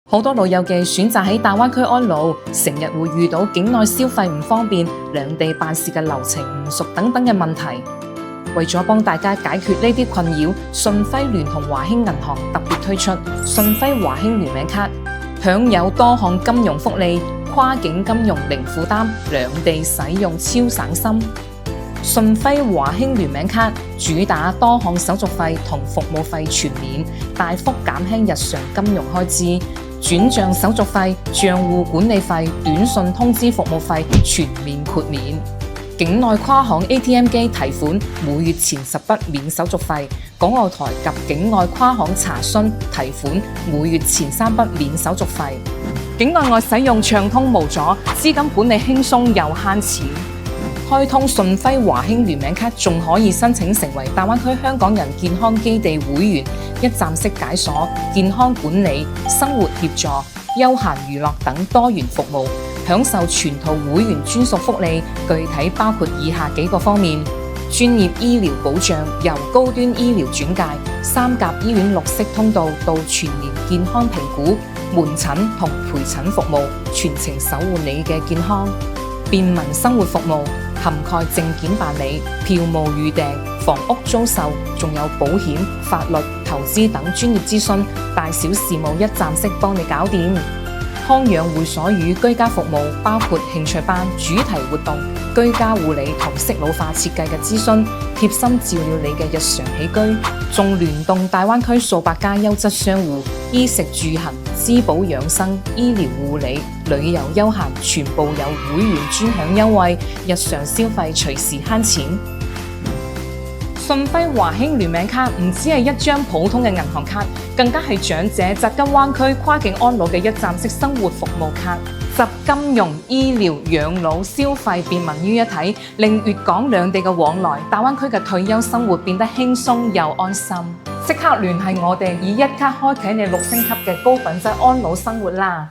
好多老友記選擇喺大灣區安老，成日會遇到境內消費唔方便、兩地辦事嘅流程唔熟等等嘅問題。為咗幫大家解決呢啲困擾，順輝聯同華興銀行特別推出順輝華興聯名卡，享有多項金融福利，跨境金融零負擔，兩地使用超省心。順輝華興聯名卡主打多項手續費同服務費全免，大幅減輕日常金融開支。轉賬手續費、賬戶管理費、短信通知服務費全面豁免。境內跨行 ATM 機提款每月前10筆免手續費，港澳台及境外跨行查詢提款每月前3筆免手續費。境內外使用暢通無阻，資金管理輕鬆又慳錢。開通順輝華興聯名卡，仲可以申請成為大灣區香港人健康基地會員，一站式解鎖、健康管理、生活協助、休閒娛樂等多元服務，享受全套會員專屬福利。具體包括以下幾個方面：專業醫療保障，由高端醫療轉介、3甲醫院綠色通道到全年健康評估、門診同陪診服務，全程守護你嘅健康。便民生活服務，涵蓋證件辦理、票務預訂、房屋租售，仲有保險、法律、投資等專業諮詢，大小事務一站式幫你搞掂。康養會所與居家服務，包括興趣班、主題活動、居家護理同適老化設計嘅諮詢，貼心照料你嘅日常起居。仲聯動大灣區數百家優質商戶，衣食住行、滋補養生、醫療護理、旅遊休閒，全部有會員專享優惠，日常消費隨時慳錢。順輝華興聯名卡唔只係一張普通嘅銀行卡，更加係長者扎根灣區跨境安老嘅一站式生活服務卡，集金融、醫療、養老、消費便民於一體，令粵港兩地嘅往來、大灣區嘅退休生活變得輕鬆又安心。即刻聯繫我哋，以一卡開啟你6星級嘅高品質安老生活啦！